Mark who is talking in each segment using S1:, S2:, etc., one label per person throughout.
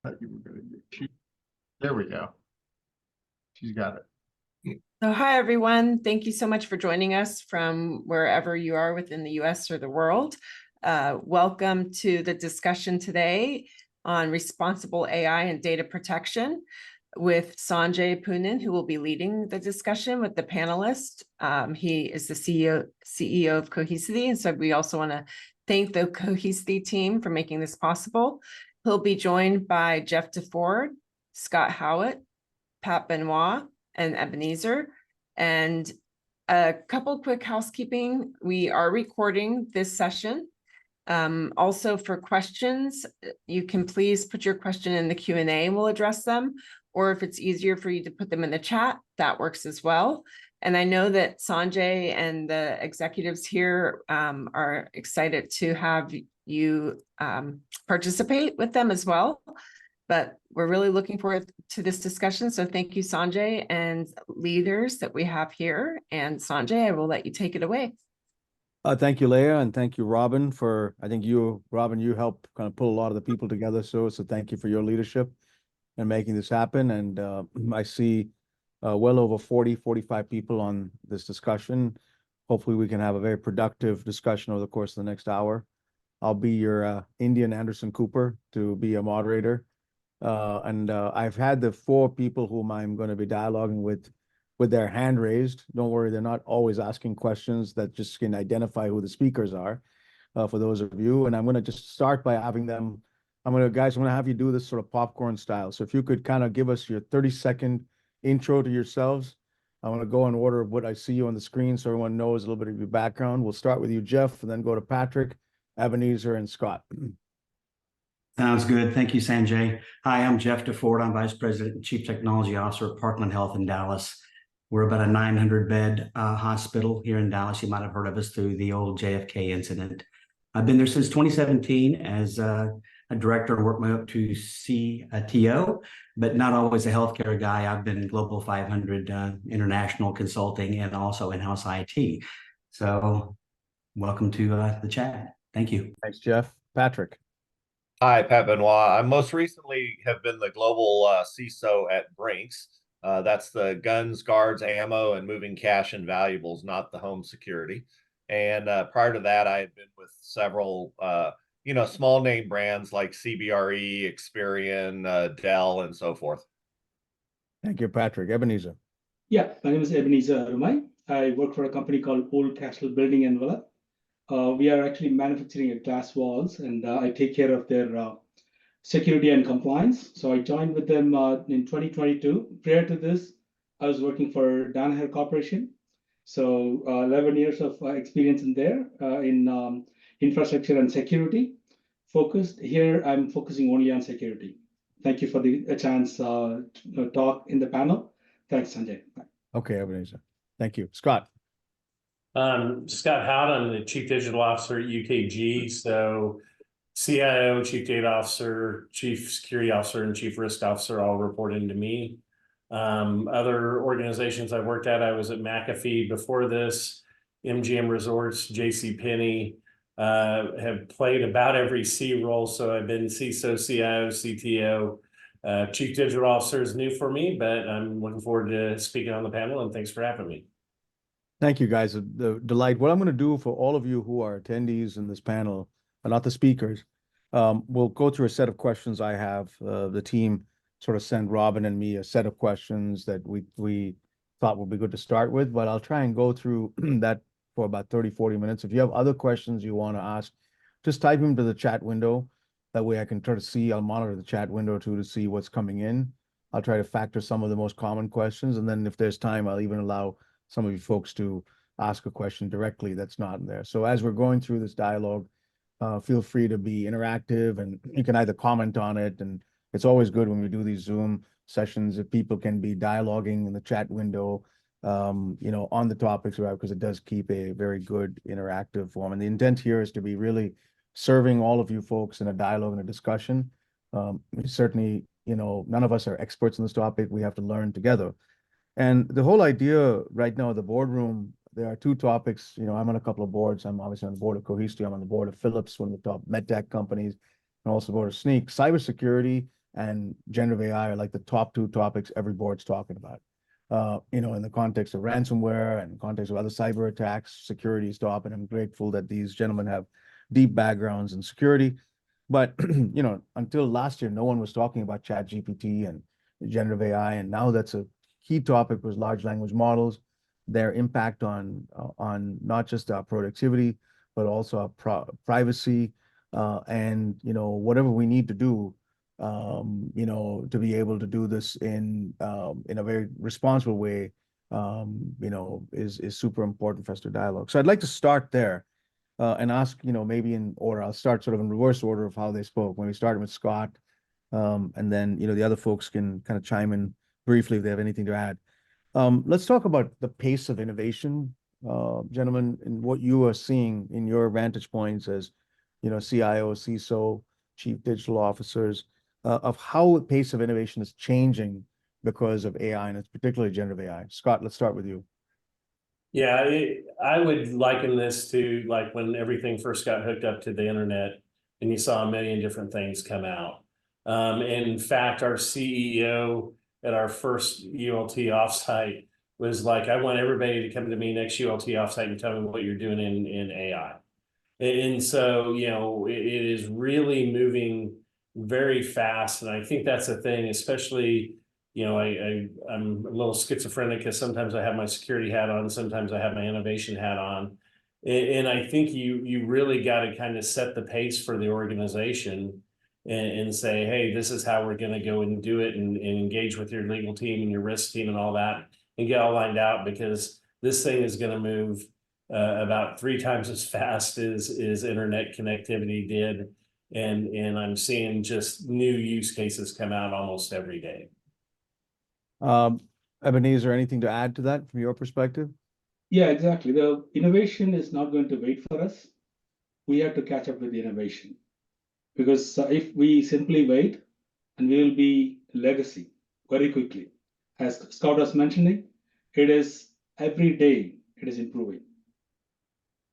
S1: thought you were going to do. There we go. She's got it.
S2: So hi, everyone. Thank you so much for joining us from wherever you are within the US or the world. Welcome to the discussion today on responsible AI and data protection with Sanjay Poonen, who will be leading the discussion with the panelists. He is the CEO of Cohesity, and so we also want to thank the Cohesity team for making this possible. He'll be joined by Jeff DeFord, Scott Howitt, Pat Benoit, and Ebenezer. And a couple quick housekeeping. We are recording this session. Also for questions, you can please put your question in the Q&A and we'll address them. Or if it's easier for you to put them in the chat, that works as well. And I know that Sanjay and the executives here are excited to have you participate with them as well. But we're really looking forward to this discussion. So thank you, Sanjay, and leaders that we have here. And Sanjay, I will let you take it away.
S3: Thank you, Leah, and thank you, Robin, for, I think you, Robin, you helped kind of pull a lot of the people together. So thank you for your leadership and making this happen. And I see well over 45 people on this discussion. Hopefully we can have a very productive discussion over the course of the next hour. I'll be your Indian Anderson Cooper to be a moderator. I've had the 4 people whom I'm going to be dialoguing with their hand raised. Don't worry, they're not always asking questions that just can identify who the speakers are for those of you. And I'm going to just start by having them, I'm going to have you do this sort of popcorn style. So if you could kind of give us your 30-second intro to yourselves. I want to go in order of what I see you on the screen so everyone knows a little bit of your background. We'll start with you, Jeff, and then go to Patrick, Ebenezer, and Scott.
S4: Sounds good. Thank you, Sanjay. Hi, I'm Jeff DeFord. I'm Vice President and Chief Technology Officer at Parkland Health in Dallas. We're about a 900-bed hospital here in Dallas. You might have heard of us through the old JFK incident. I've been there since 2017 as a director and worked my way up to CTO, but not always a healthcare guy. I've been Global 500 international consulting and also in-house IT. So welcome to the chat. Thank you.
S3: Thanks, Jeff. Patrick.
S5: Hi, Pat Benoit. I most recently have been the global CISO at Brinks. That's the guns, guards, ammo, and moving cash and valuables, not the home security. And prior to that, I had been with several, small name brands like CBRE, Experian, Dell, and so forth.
S3: Thank you, Patrick. Ebenezer.
S6: Yeah, my name is Ebenezer Arumai. I work for a company called Old Castle Building Envelope. We are actually manufacturing glass walls, and I take care of their security and compliance. So I joined with them in 2022. Prior to this, I was working for Danaher Corporation. So 11 years of experience in there in infrastructure and security. Focused here, I'm focusing only on security. Thank you for the chance to talk in the panel. Thanks, Sanjay. Bye.
S3: Okay, Ebenezer. Thank you. Scott.
S7: Scott Howard, I'm the Chief Digital Officer at UKG. So CIO, Chief Data Officer, Chief Security Officer, and Chief Risk Officer all report into me. Other organizations I've worked at, I was at McAfee before this, MGM Resorts, JCPenney, have played about every C role. So I've been CISO, CIO, CTO. Chief Digital Officer is new for me, but I'm looking forward to speaking on the panel, and thanks for having me.
S3: Thank you, guys. The delight. What I'm going to do for all of you who are attendees in this panel, not the speakers, we'll go through a set of questions I have. The team sort of sent Robin and me a set of questions that we thought would be good to start with, but I'll try and go through that for about 30-40 minutes. If you have other questions you want to ask, just type them to the chat window. That way I can try to see, I'll monitor the chat window too to see what's coming in. I'll try to factor some of the most common questions, and then if there's time, I'll even allow some of you folks to ask a question directly that's not in there. So as we're going through this dialogue, feel free to be interactive, and you can either comment on it. And it's always good when we do these Zoom sessions if people can be dialoguing in the chat window, on the topics, right? Because it does keep a very good interactive form. And the intent here is to be really serving all of you folks in a dialogue and a discussion. Certainly, none of us are experts in this topic. We have to learn together. And the whole idea right now at the boardroom, there are 2 topics. I'm on a couple of boards. I'm obviously on the board of Cohesity. I'm on the board of Philips, one of the top medtech companies, and also the board of Sneak. Cybersecurity and generative AI are like the top two topics every board's talking about. In the context of ransomware and context of other cyber attacks, security is top, and I'm grateful that these gentlemen have deep backgrounds in security. But until last year, no one was talking about ChatGPT and generative AI, and now that's a key topic with large language models, their impact on not just our productivity, but also our privacy, and whatever we need to do, to be able to do this in a very responsible way, is super important for us to dialogue. So I'd like to start there. And ask, maybe in order. I'll start sort of in reverse order of how they spoke. When we started with Scott, and then, the other folks can kind of chime in briefly if they have anything to add. Let's talk about the pace of innovation, gentlemen, and what you are seeing in your vantage points as, CIO, CISO, chief digital officers, of how the pace of innovation is changing because of AI, and it's particularly generative AI. Scott, let's start with you.
S7: Yeah, I would liken this to like when everything first got hooked up to the internet and you saw a million different things come out. And in fact, our CEO at our first ULT offsite was like, I want everybody to come to me next ULT offsite and tell me what you're doing in AI. And so, it is really moving very fast. And I think that's a thing, especially I'm a little schizophrenic because sometimes I have my security hat on, sometimes I have my innovation hat on. And I think you really got to kind of set the pace for the organization and say, hey, this is how we're going to go and do it, and engage with your legal team and your risk team and all that, and get all lined out, because this thing is going to move about 3 times as fast as internet connectivity did. And I'm seeing just new use cases come out almost every day.
S3: Ebenezer, anything to add to that from your perspective?
S6: Yeah, exactly. The innovation is not going to wait for us. We have to catch up with the innovation, because if we simply wait, and we will be legacy very quickly. As Scott was mentioning, it is every day it is improving.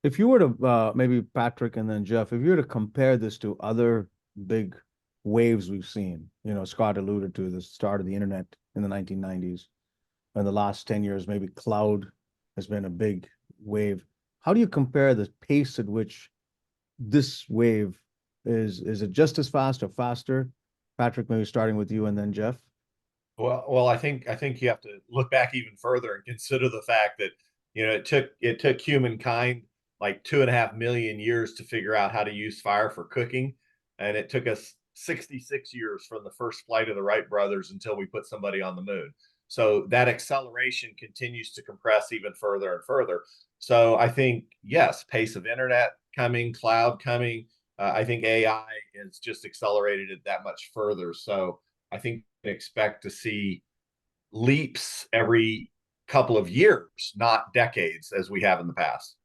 S3: If you were to, maybe Patrick and then Jeff, if you were to compare this to other big waves we've seen, Scott alluded to the start of the internet in the 1990s. In the last 10 years, maybe cloud has been a big wave. How do you compare the pace at which this wave is it just as fast or faster? Patrick, maybe starting with you and then Jeff.
S5: Well, I think you have to look back even further and consider the fact that, it took humankind like 2.5 million years to figure out how to use fire for cooking. And it took us 66 years from the first flight of the Wright brothers until we put somebody on the moon. So that acceleration continues to compress even further and further. So I think, yes, pace of internet coming, cloud coming. I think AI has just accelerated it that much further. So I think we can expect to see leaps every couple of years, not decades, as we have in the past.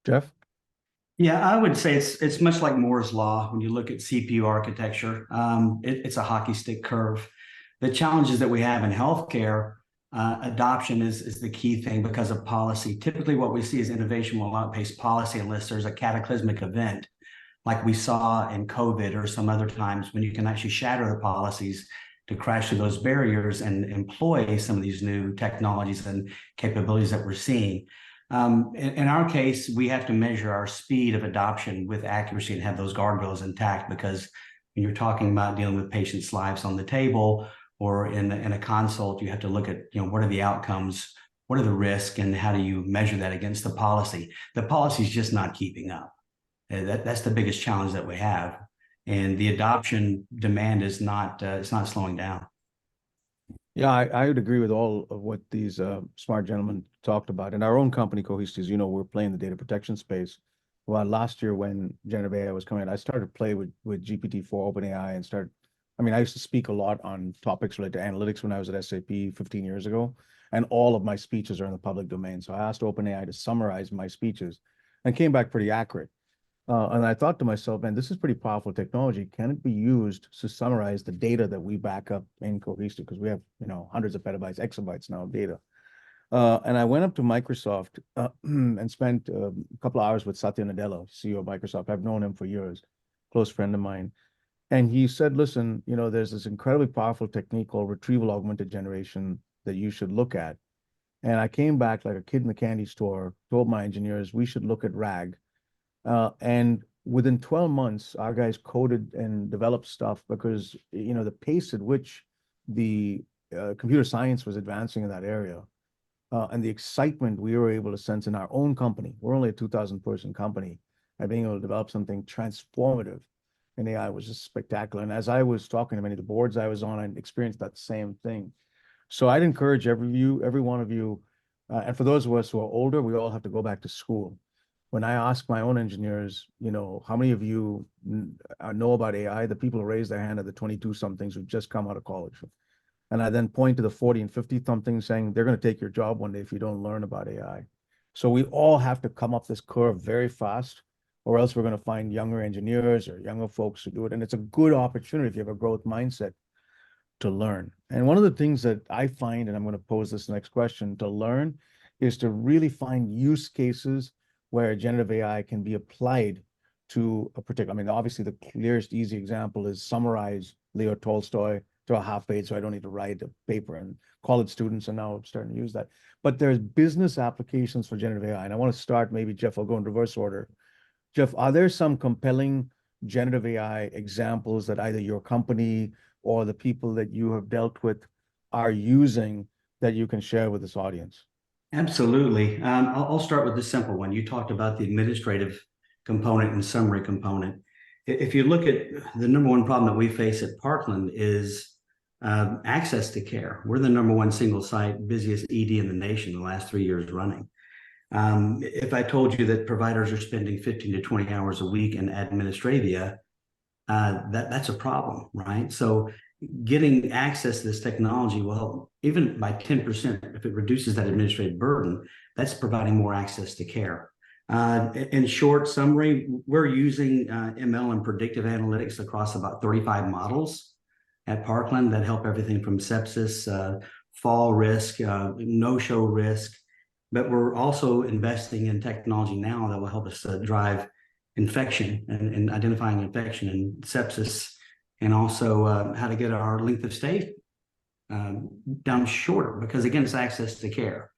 S3: Jeff?
S4: Yeah, I would say it's much like Moore's law when you look at CPU architecture. It's a hockey stick curve. The challenges that we have in healthcare, adoption is the key thing because of policy. Typically, what we see is innovation will outpace policy unless there's a cataclysmic event, like we saw in COVID or some other times when you can actually shatter the policies to crash through those barriers and employ some of these new technologies and capabilities that we're seeing. In our case, we have to measure our speed of adoption with accuracy and have those guardrails intact, because when you're talking about dealing with patients' lives on the table or in a consult, you have to look at, what are the outcomes, what are the risks, and how do you measure that against the policy? The policy is just not keeping up. That's the biggest challenge that we have. And the adoption demand is not, it's not slowing down.
S3: Yeah, I would agree with all of what these smart gentlemen talked about. In our own company, Cohesity, as you know, we're playing the data protection space. Well, last year when generative AI was coming, I started to play with GPT-4 OpenAI and I used to speak a lot on topics related to analytics when I was at SAP 15 years ago, and all of my speeches are in the public domain. So I asked OpenAI to summarize my speeches and came back pretty accurate. And I thought to myself, man, this is pretty powerful technology. Can it be used to summarize the data that we back up in Cohesity? Because we have, hundreds of petabytes, exabytes now of data. And I went up to Microsoft and spent a couple of hours with Satya Nadella, CEO of Microsoft. I've known him for years, close friend of mine. And he said, listen, there's this incredibly powerful technique called retrieval augmented generation that you should look at. And I came back like a kid in the candy store, told my engineers we should look at RAG. And within 12 months, our guys coded and developed stuff because, the pace at which the computer science was advancing in that area and the excitement we were able to sense in our own company. We're only a 2,000 person company, and being able to develop something transformative in AI was just spectacular. And as I was talking to many of the boards I was on, I experienced that same thing. So I'd encourage every one of you, and for those of us who are older, we all have to go back to school. When I ask my own engineers, how many of you know about AI, the people who raise their hand are the 22 somethings who've just come out of college. And I then point to the 40 and 50 somethings saying they're going to take your job one day if you don't learn about AI. So we all have to come up this curve very fast, or else we're going to find younger engineers or younger folks who do it. And it's a good opportunity if you have a growth mindset to learn. And one of the things that I find, and I'm going to pose this next question, to learn is to really find use cases where generative AI can be applied to a particular, obviously the clearest easy example is summarize Leo Tolstoy to a half page, so I don't need to write a paper, and college students are now starting to use that. But there's business applications for generative AI. And I want to start, maybe Jeff, I'll go in reverse order. Jeff, are there some compelling generative AI examples that either your company or the people that you have dealt with are using that you can share with this audience?
S4: Absolutely. I'll start with the simple one. You talked about the administrative component and summary component. If you look at the number one problem that we face at Parkland is access to care. We're the number one single site, busiest ED in the nation the last 3 years running. If I told you that providers are spending 15 to 20 hours a week in administravia, that's a problem, right? So getting access to this technology will help even by 10%. If it reduces that administrative burden, that's providing more access to care. In short summary, we're using ML and predictive analytics across about 35 models at Parkland that help everything from sepsis, fall risk, no-show risk. But we're also investing in technology now that will help us drive infection and identifying infection and sepsis, and also how to get our length of stay down shorter, because again, it's access to care.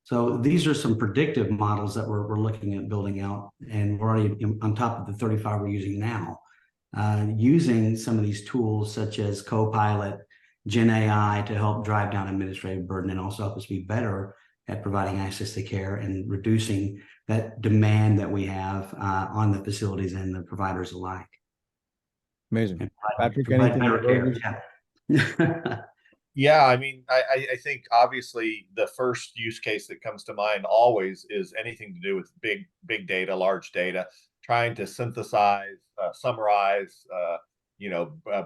S4: So these are some predictive models that we're looking at building out, and we're already on top of the 35 we're using now, using some of these tools such as Copilot, Gen AI to help drive down administrative burden and also help us be better at providing access to care and reducing that demand that we have on the facilities and the providers alike.
S3: Amazing.
S4: Patrick,
S3: anything?
S5: Yeah, I think obviously the first use case that comes to mind always is anything to do with big data, large data, trying to synthesize, summarize,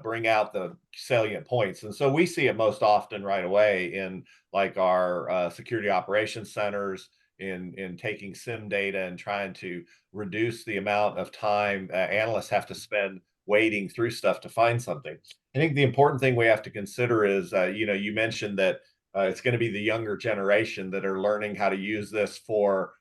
S5: bring out the salient points. And so we see it most often right away in like our security operations centers, in taking SIM data and trying to reduce the amount of time analysts have to spend wading through stuff to find something. I think the important thing we have to consider is, you mentioned that it's going to be the younger generation that are learning how to use this for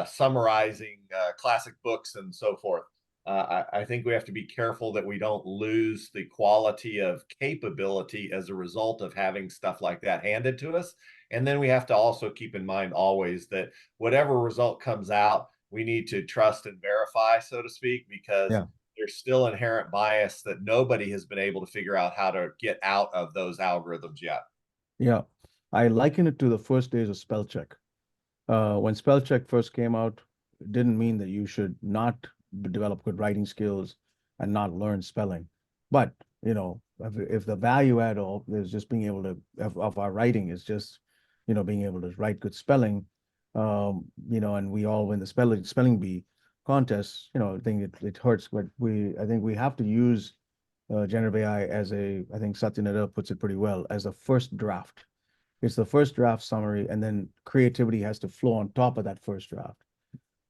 S5: summarizing classic books and so forth. I think we have to be careful that we don't lose the quality of capability as a result of having stuff like that handed to us. And then we have to also keep in mind always that whatever result comes out, we need to trust and verify, so to speak, because there's still inherent bias that nobody has been able to figure out how to get out of those algorithms yet.
S3: Yeah, I liken it to the first days of spell check. When spell check first came out, it didn't mean that you should not develop good writing skills and not learn spelling. But, if the value add all is just being able to, of our writing is just, being able to write good spelling, and we all win the spelling bee contest, I think it hurts, but I think we have to use generative AI as I think Satya Nadella puts it pretty well, as a first draft. It's the first draft summary, and then creativity has to flow on top of that first draft.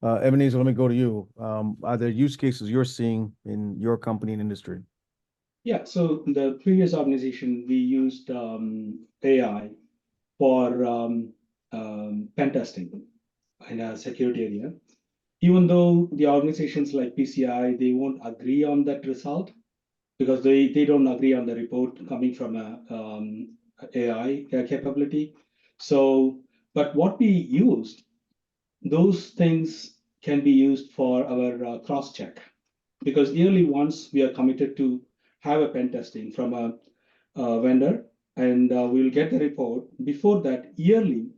S3: Ebenezer, let me go to you. Are there use cases you're seeing in your company and industry?
S6: Yeah, so in the previous organization, we used AI for pen testing in a security area. Even though the organizations like PCI, they won't agree on that result, because they don't agree on the report coming from a AI capability. So, but what we used, those things can be used for our cross check, because yearly once we are committed to have a pen testing from a vendor, and we will get the report. Before that, yearly,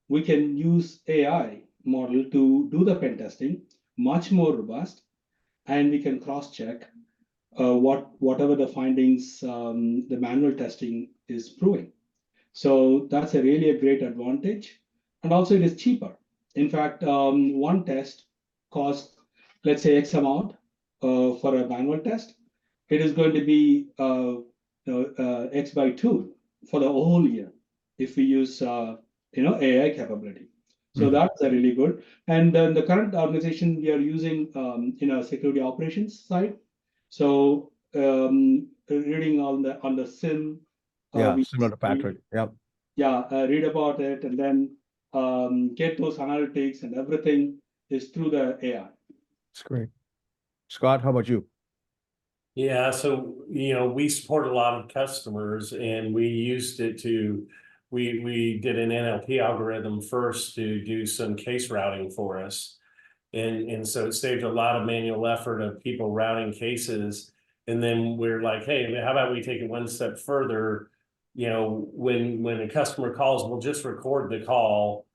S6: we can use AI model to do the pen testing, much more robust, and we can cross-check whatever the findings the manual testing is proving. So that's really a great advantage. And also it is cheaper. In fact, one test costs, let's say, X amount for a manual test. It is going to be X by 2 for the whole year if we use AI capability. So that's a really good. And then the current organization we are using security operations side. So reading on the SIM.
S3: Yeah, similar to Patrick. Yep.
S6: Yeah, read about it and then get those analytics, and everything is through the AI.
S3: That's great. Scott, how about you?
S7: Yeah, so we support a lot of customers, and we used it to we did an NLP algorithm first to do some case routing for us. And so it saved a lot of manual effort of people routing cases. And then we're like, hey, how about we take it one step further? When a customer calls, we'll just record the call,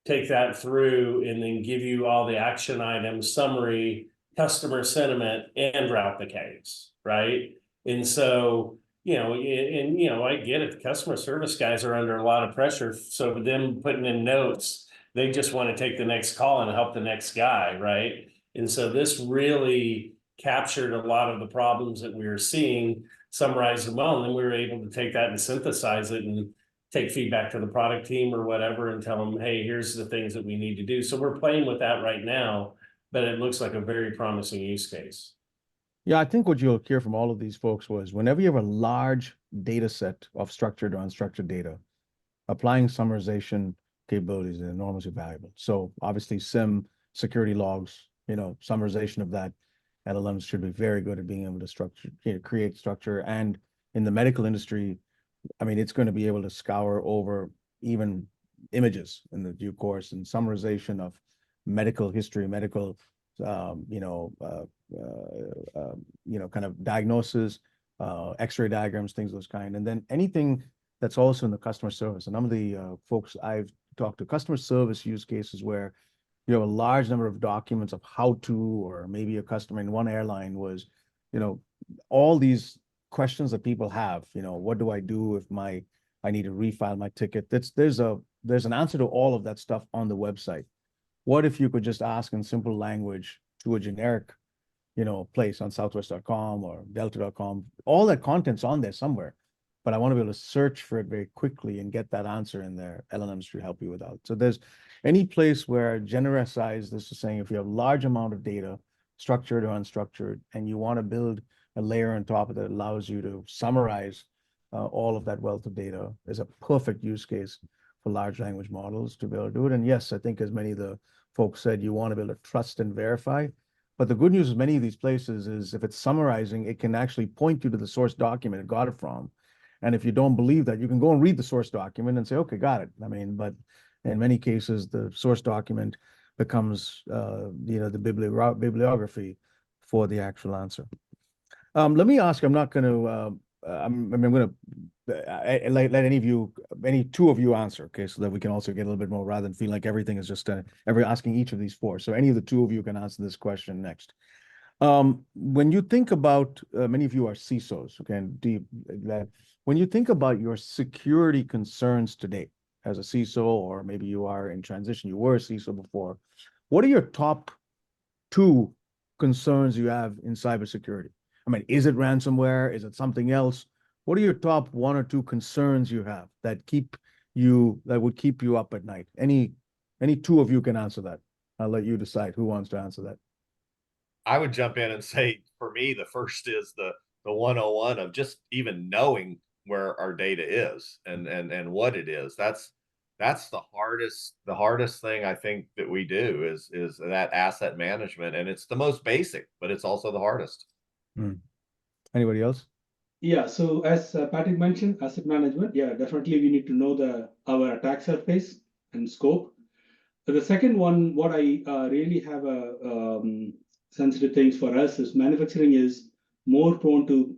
S7: take that through, and then give you all the action items, summary, customer sentiment, and route the case, right? And so, I get it. The customer service guys are under a lot of pressure. So with them putting in notes, they just want to take the next call and help the next guy, right? And so this really captured a lot of the problems that we were seeing, summarized them well, and then we were able to take that and synthesize it and take feedback to the product team or whatever and tell them, hey, here's the things that we need to do. So we're playing with that right now, but it looks like a very promising use case.
S3: Yeah, I think what you'll hear from all of these folks was whenever you have a large data set of structured or unstructured data, applying summarization capabilities is enormously valuable. So obviously SIM, security logs, summarization of that, LLMs should be very good at being able to create structure. And in the medical industry, I mean, it's going to be able to scour over even images in the due course, and summarization of medical history, medical, kind of diagnosis, X-ray diagrams, things of those kind. And then anything that's also in the customer service. And some of the folks I've talked to, customer service use cases where you have a large number of documents of how to, or maybe a customer in one airline was, all these questions that people have, what do I do if I need to refile my ticket? There's an answer to all of that stuff on the website. What if you could just ask in simple language to a generic, place on southwest.com or delta.com, all that content's on there somewhere, but I want to be able to search for it very quickly and get that answer in there. LLMs should help you with that. So there's any place where genericize, this is saying if you have large amount of data, structured or unstructured, and you want to build a layer on top of it that allows you to summarize all of that wealth of data, is a perfect use case for large language models to be able to do it. And yes, I think as many of the folks said, you want to be able to trust and verify. But the good news with many of these places is if it's summarizing, it can actually point you to the source document it got it from. And if you don't believe that, you can go and read the source document and say, okay, got it. I mean, but in many cases, the source document becomes, the bibliography for the actual answer. Let me ask, I'm not going to, I'm going to let any two of you answer, okay, so that we can also get a little bit more, rather than feel like everything is just asking each of these four. So any of the two of you can answer this question next. When you think about, many of you are CISOs, okay, and when you think about your security concerns today as a CISO, or maybe you are in transition, you were a CISO before, what are your top two concerns you have in cybersecurity? I mean, is it ransomware? Is it something else? What are your top one or two concerns you have that would keep you up at night? Any two of you can answer that. I'll let you decide who wants to answer that.
S5: I would jump in and say, for me, the first is the 101 of just even knowing where our data is and what it is. That's the hardest thing I think that we do is that asset management. And it's the most basic, but it's also the hardest.
S3: Anybody else?
S6: Yeah, so as Patrick mentioned, asset management, yeah, definitely we need to know our attack surface and scope. The second one, what I really have a sensitive things for us is manufacturing is more prone to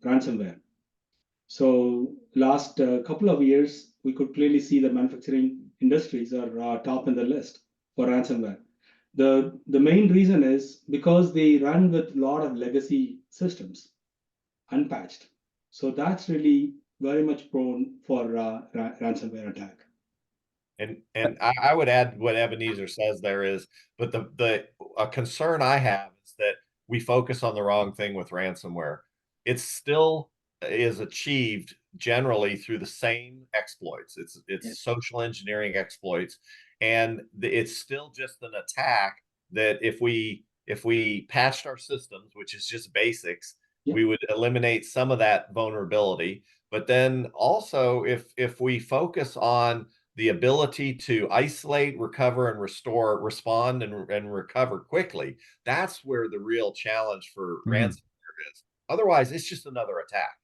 S6: ransomware. So last couple of years, we could clearly see the manufacturing industries are top in the list for ransomware. The main reason is because they run with a lot of legacy systems, unpatched. So that's really very much prone for ransomware attack.
S5: And I would add what Ebenezer says there is, but a concern I have is that we focus on the wrong thing with ransomware. It still is achieved generally through the same exploits. It's social engineering exploits, and it's still just an attack that if we patched our systems, which is just basics, we would eliminate some of that vulnerability. But then also if we focus on the ability to isolate, recover, and restore, respond, and recover quickly, that's where the real challenge for ransomware is. Otherwise, it's just another attack.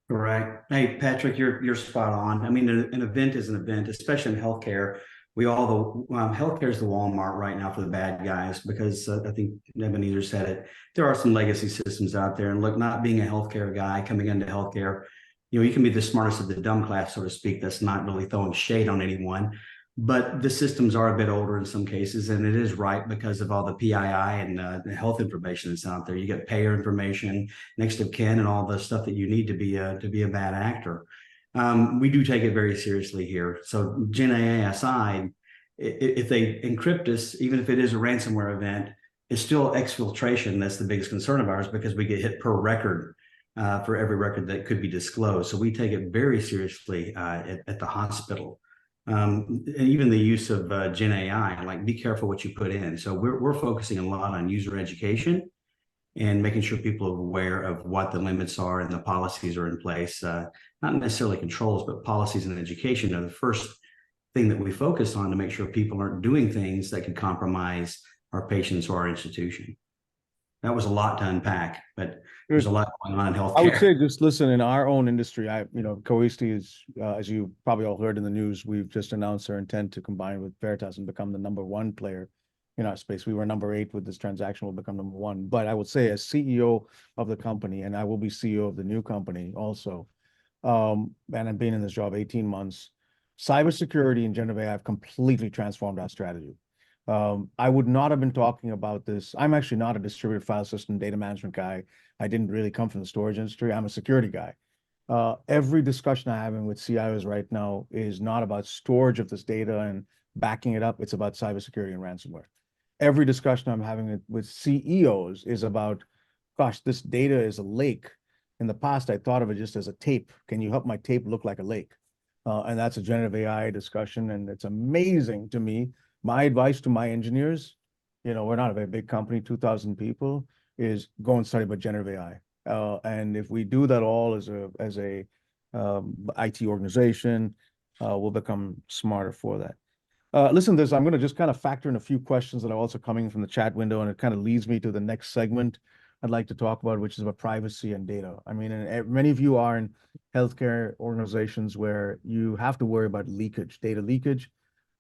S4: Correct. Hey, Patrick, you're spot on. I mean, an event is an event, especially in healthcare. Healthcare is the Walmart right now for the bad guys, because I think Ebenezer said it. There are some legacy systems out there, and look, not being a healthcare guy coming into healthcare, you can be the smartest of the dumb class, so to speak. That's not really throwing shade on anyone, but the systems are a bit older in some cases, and it is right because of all the PII and the health information that's out there. You get payer information, next of kin, and all the stuff that you need to be a bad actor. We do take it very seriously here. So Gen AI aside, if they encrypt us, even if it is a ransomware event, it's still exfiltration. That's the biggest concern of ours, because we get hit per record for every record that could be disclosed. So we take it very seriously at the hospital. And even the use of Gen AI, like, be careful what you put in. So we're focusing a lot on user education and making sure people are aware of what the limits are and the policies are in place. Not necessarily controls, but policies and education are the first thing that we focus on to make sure people aren't doing things that could compromise our patients or our institution. That was a lot to unpack, but there's a lot going on in healthcare.
S3: I would say, just listen, in our own industry, Cohesity is, as you probably all heard in the news, we've just announced our intent to combine with Veritas and become the #1 player in our space. We were number 8 with this transaction, we'll become #1. But I would say, as CEO of the company, and I will be CEO of the new company also, and I've been in this job 18 months, cybersecurity and generative AI have completely transformed our strategy. I would not have been talking about this. I'm actually not a distributed file system data management guy. I didn't really come from the storage industry. I'm a security guy. Every discussion I'm having with CIOs right now is not about storage of this data and backing it up. It's about cybersecurity and ransomware. Every discussion I'm having with CEOs is about, gosh, this data is a lake. In the past, I thought of it just as a tape. Can you help my tape look like a lake? And that's a generative AI discussion, and it's amazing to me. My advice to my engineers, we're not a very big company, 2,000 people, is go and study about generative AI. And if we do that all as a IT organization, we'll become smarter for that. Listen, I'm going to just kind of factor in a few questions that are also coming from the chat window, and it kind of leads me to the next segment I'd like to talk about, which is about privacy and data. I mean, and many of you are in healthcare organizations where you have to worry about leakage, data leakage.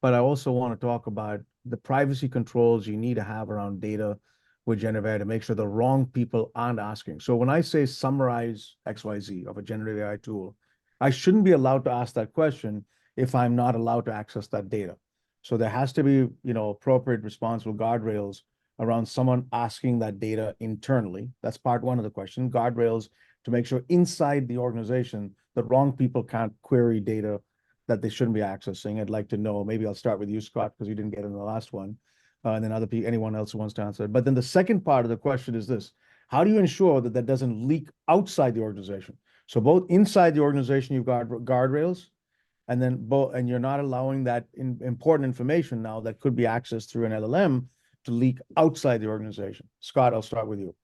S3: But I also want to talk about the privacy controls you need to have around data with generative AI to make sure the wrong people aren't asking. So when I say summarize XYZ of a generative AI tool, I shouldn't be allowed to ask that question if I'm not allowed to access that data. So there has to be, appropriate responsible guardrails around someone asking that data internally. That's part one of the question. Guardrails to make sure inside the organization, the wrong people can't query data that they shouldn't be accessing. I'd like to know, maybe I'll start with you, Scott, because you didn't get in the last one, and then anyone else who wants to answer it. But then the second part of the question is this: how do you ensure that that doesn't leak outside the organization? So both inside the organization, you've got guardrails, and then and you're not allowing that important information now that could be accessed through an LLM to leak outside the organization. Scott, I'll start with you.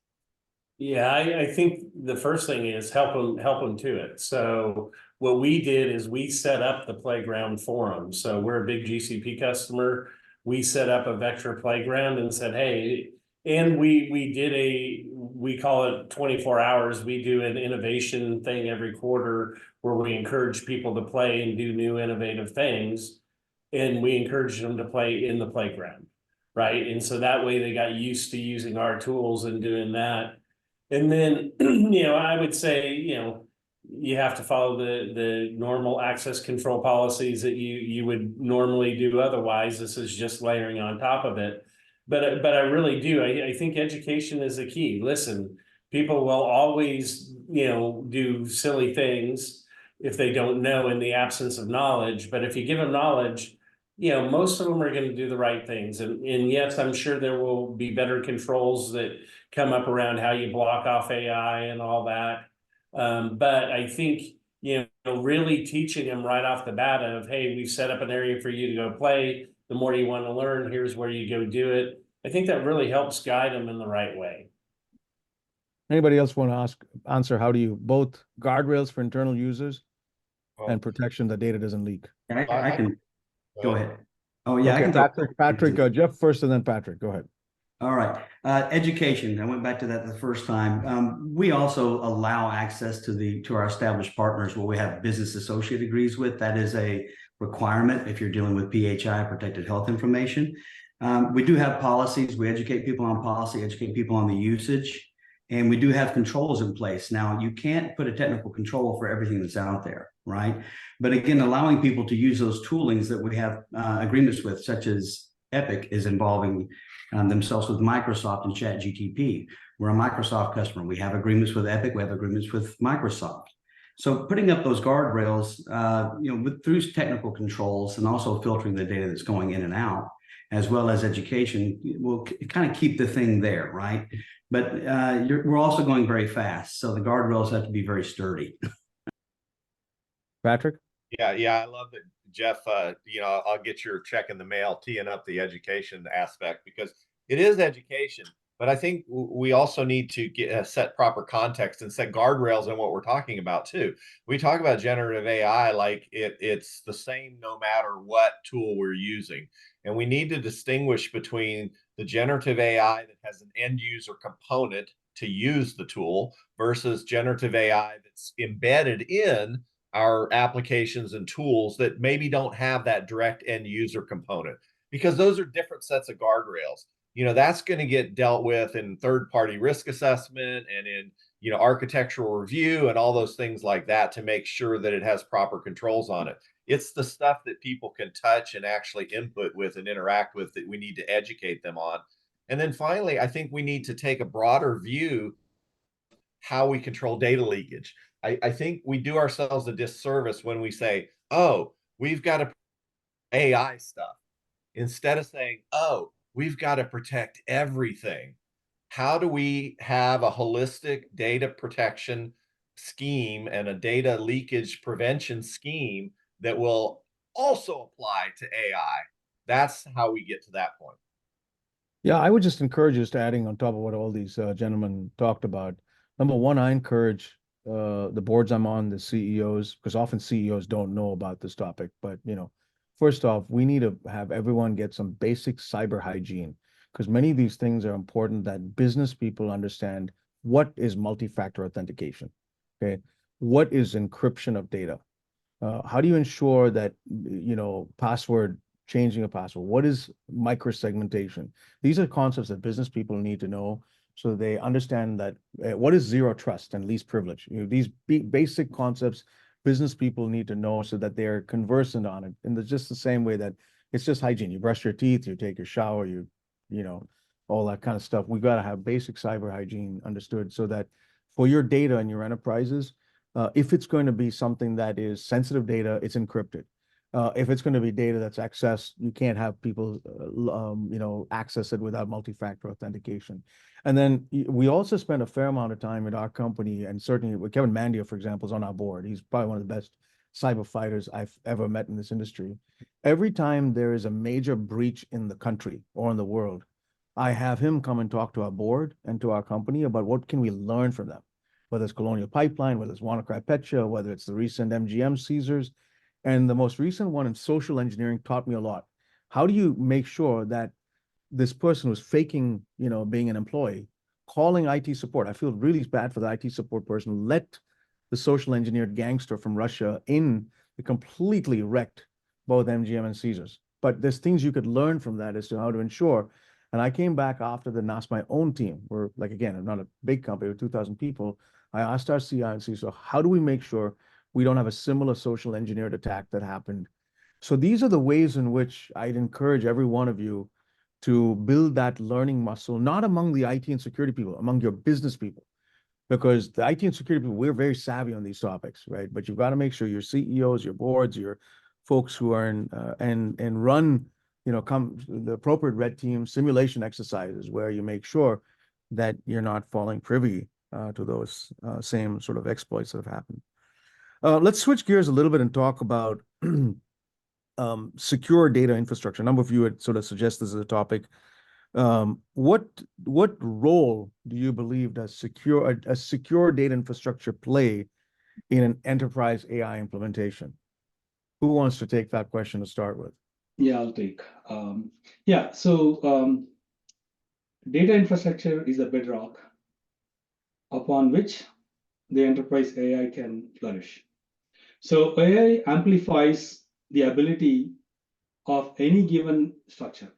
S7: Yeah, I think the first thing is help them to it. So what we did is we set up the playground forum. So we're a big GCP customer. We set up a vector playground and said, hey, And we call it 24 hours. We do an innovation thing every quarter where we encourage people to play and do new innovative things. And we encourage them to play in the playground, right? And so that way they got used to using our tools and doing that. And then, I would say, you have to follow the normal access control policies that you would normally do otherwise. This is just layering on top of it. But I really do. I think education is the key. Listen, people will always, do silly things if they don't know in the absence of knowledge. But if you give them knowledge, most of them are going to do the right things. And yes, I'm sure there will be better controls that come up around how you block off AI and all that. But I think, really teaching them right off the bat of, hey, we've set up an area for you to go play. The more you want to learn, here's where you go do it. I think that really helps guide them in the right way.
S3: Anybody else want to answer, how do you both guardrails for internal users
S5: Well,
S3: and protection that data doesn't leak?
S4: I can go ahead. Oh, yeah, I
S3: Okay,
S4: can go.
S3: Patrick, Jeff first and then Patrick, go ahead.
S4: All right. Education. I went back to that the first time. We also allow access to our established partners where we have business associate degrees with. That is a requirement if you're dealing with PHI, protected health information. We do have policies. We educate people on policy, educate people on the usage, and we do have controls in place. Now, you can't put a technical control for everything that's out there, right? But again, allowing people to use those toolings that we have agreements with, such as Epic is involving themselves with Microsoft and ChatGTP. We're a Microsoft customer. We have agreements with Epic. We have agreements with Microsoft. So putting up those guardrails, through technical controls and also filtering the data that's going in and out, as well as education, will kind of keep the thing there, right? But we're also going very fast, so the guardrails have to be very sturdy.
S3: Patrick?
S5: Yeah, I love that, Jeff. I'll get your check in the mail teeing up the education aspect, because it is education. But I think we also need to set proper context and set guardrails on what we're talking about too. We talk about generative AI like it's the same no matter what tool we're using. And we need to distinguish between the generative AI that has an end user component to use the tool versus generative AI that's embedded in our applications and tools that maybe don't have that direct end user component, because those are different sets of guardrails. That's going to get dealt with in third-party risk assessment and in, architectural review and all those things like that to make sure that it has proper controls on it. It's the stuff that people can touch and actually input with and interact with that we need to educate them on. And then finally, I think we need to take a broader view how we control data leakage. I think we do ourselves a disservice when we say, oh, we've got to AI stuff, instead of saying, oh, we've got to protect everything. How do we have a holistic data protection scheme and a data leakage prevention scheme that will also apply to AI? That's how we get to that point.
S3: Yeah, I would just encourage us to adding on top of what all these gentlemen talked about. Number one, I encourage the boards I'm on, the CEOs, because often CEOs don't know about this topic. But, first off, we need to have everyone get some basic cyber hygiene, because many of these things are important that business people understand. What is multi-factor authentication? Okay. What is encryption of data? How do you ensure that, changing a password? What is microsegmentation? These are concepts that business people need to know, so they understand that what is zero trust and least privilege. These basic concepts business people need to know so that they're conversant on it. And it's just the same way that it's just hygiene. You brush your teeth, you take your shower, all that kind of stuff. We've got to have basic cyber hygiene understood so that for your data and your enterprises, if it's going to be something that is sensitive data, it's encrypted. If it's going to be data that's accessed, you can't have people, access it without multi-factor authentication. And then we also spend a fair amount of time at our company, and certainly with Kevin Mandia, for example, is on our board. He's probably one of the best cyber fighters I've ever met in this industry. Every time there is a major breach in the country or in the world, I have him come and talk to our board and to our company about what can we learn from them, whether it's Colonial Pipeline, whether it's WannaCry Petya, whether it's the recent MGM Caesars. And the most recent one in social engineering taught me a lot. How do you make sure that this person was faking, being an employee, calling IT support. I feel really bad for the IT support person who let the social engineered gangster from Russia in. It completely wrecked both MGM and Caesars. But there's things you could learn from that as to how to ensure. And I came back after and asked my own team. We're like, again, I'm not a big company with 2,000 people. I asked our CI and CISO, how do we make sure we don't have a similar social engineered attack that happened? So these are the ways in which I'd encourage every one of you to build that learning muscle, not among the IT and security people, among your business people. Because the IT and security people, we're very savvy on these topics, right? But you've got to make sure your CEOs, your boards, your folks who are in and run, come the appropriate red team simulation exercises where you make sure that you're not falling privy to those same sort of exploits that have happened. Let's switch gears a little bit and talk about secure data infrastructure. A number of you had sort of suggested this as a topic. What role do you believe does a secure data infrastructure play in an enterprise AI implementation? Who wants to take that question to start with?
S6: Yeah, I'll take. So data infrastructure is a bedrock upon which the enterprise AI can flourish. So AI amplifies the ability of any given structure.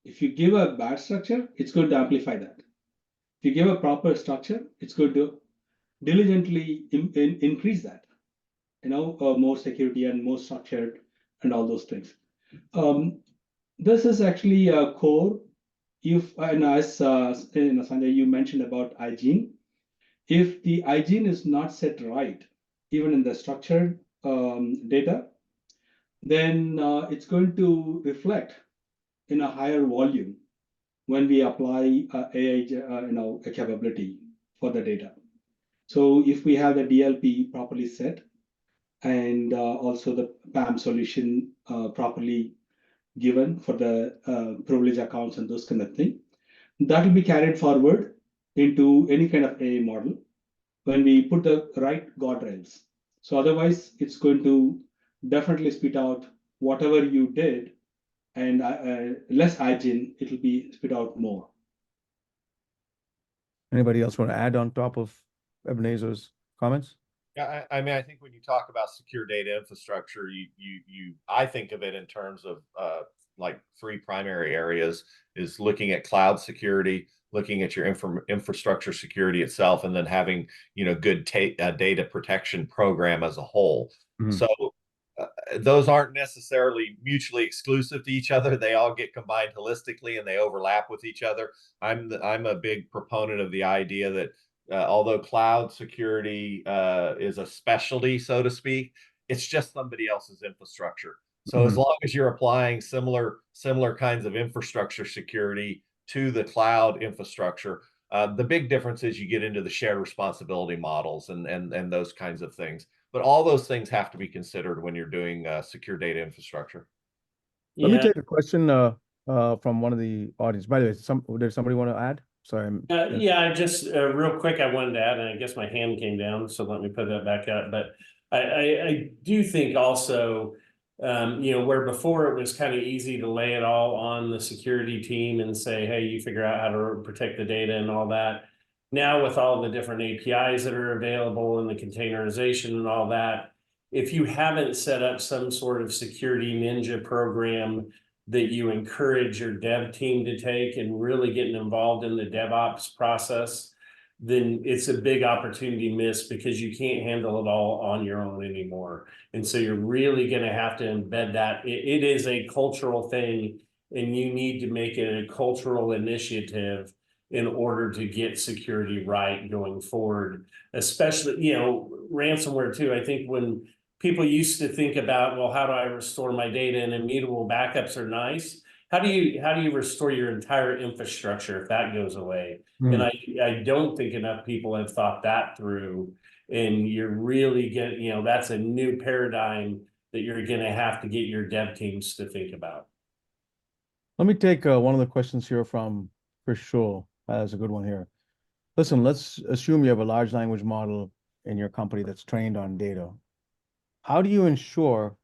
S6: If you give a bad structure, it's going to amplify that. If you give a proper structure, it's going to diligently increase that. More security and more structured and all those things. This is actually a core. And as Sanjay, you mentioned about hygiene. If the hygiene is not set right, even in the structured data, then it's going to reflect in a higher volume when we apply AI, a capability for the data. So if we have the DLP properly set, and also the PAM solution properly given for the privilege accounts and those kind of thing, that will be carried forward into any kind of AI model when we put the right guardrails. So otherwise, it's going to definitely spit out whatever you did, and less hygiene, it will be spit out more.
S3: Anybody else want to add on top of Ebenezer's comments?
S5: Yeah, I mean, I think when you talk about secure data infrastructure, I think of it in terms of like three primary areas: is looking at cloud security, looking at your infrastructure security itself, and then having good data protection program as a whole. Mm-hmm. So those aren't necessarily mutually exclusive to each other. They all get combined holistically and they overlap with each other. I'm a big proponent of the idea that although cloud security is a specialty, so to speak, it's just somebody else's infrastructure. So mm-hmm. As long as you're applying similar kinds of infrastructure security to the cloud infrastructure, the big difference is you get into the shared responsibility models and those kinds of things. But all those things have to be considered when you're doing secure data infrastructure.
S3: Let me take a question from one of the audience. By the way, did somebody want to add? Sorry.
S7: Yeah, just real quick, I wanted to add, and I guess my hand came down, so let me put that back up. But I do think also, where before it was kind of easy to lay it all on the security team and say, hey, you figure out how to protect the data and all that. Now with all the different APIs that are available and the containerization and all that, if you haven't set up some sort of security ninja program that you encourage your dev team to take and really getting involved in the DevOps process, then it's a big opportunity miss because you can't handle it all on your own anymore. And so you're really going to have to embed that. It is a cultural thing, and you need to make it a cultural initiative in order to get security right going forward, especially, ransomware too. I think when people used to think about, well, how do I restore my data, and immutable backups are nice. How do you restore your entire infrastructure if that goes away? And I don't think enough people have thought that through. And you're really getting, that's a new paradigm that you're going to have to get your dev teams to think about.
S3: Let me take one of the questions here from Chris Scholl. That's a good one here. Listen, let's assume you have a large language model in your company that's trained on data. How do you ensure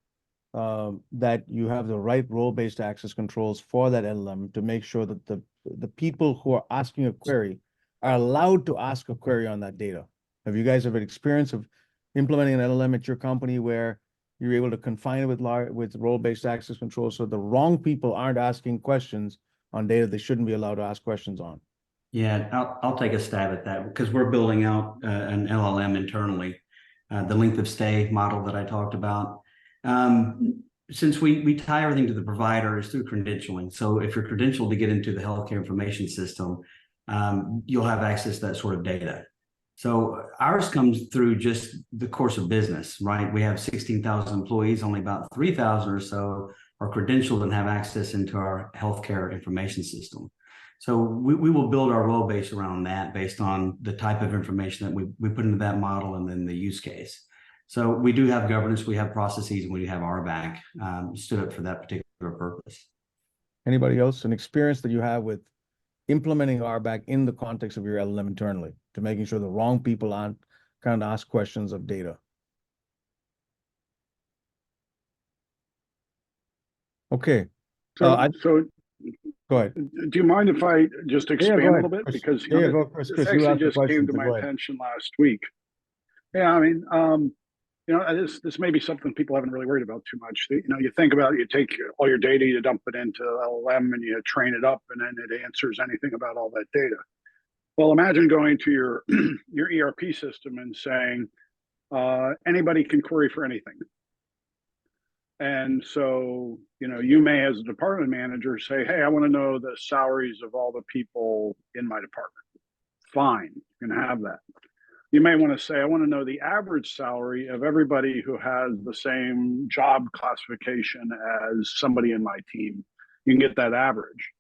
S3: that you have the right role-based access controls for that LLM to make sure that the people who are asking a query are allowed to ask a query on that data. Have you guys ever experience of implementing an LLM at your company where you're able to confine it with role-based access controls so the wrong people aren't asking questions on data they shouldn't be allowed to ask questions on?
S4: Yeah, I'll take a stab at that because we're building out an LLM internally, the length of stay model that I talked about. Since we tie everything to the provider is through credentialing. So if you're credentialed to get into the healthcare information system, you'll have access to that sort of data. So ours comes through just the course of business, right? We have 16,000 employees, only about 3,000 or so are credentialed and have access into our healthcare information system. So we will build our role base around that based on the type of information that we put into that model and then the use case. So we do have governance, we have processes, and we have RBAC stood up for that particular purpose.
S3: Anybody else, an experience that you have with implementing RBAC in the context of your LLM internally to making sure the wrong people aren't kind of ask questions of data? Okay.
S8: So
S3: Go ahead.
S8: do you mind if I just expand a little bit?
S3: Chris.
S8: Because
S3: Go, Chris.
S8: this
S3: You
S8: actually
S3: asked the
S8: just
S3: question,
S8: came to
S3: so
S8: my
S3: go ahead.
S8: attention last week. Yeah, I mean, this may be something people haven't really worried about too much. You think about it, you take all your data, you dump it into LLM, and you train it up, and then it answers anything about all that data. Well, imagine going to your your ERP system and saying anybody can query for anything. And so, you may, as a department manager, say, hey, I want to know the salaries of all the people in my department. Fine, you can have that. You may want to say, I want to know the average salary of everybody who has the same job classification as somebody in my team. You can get that average.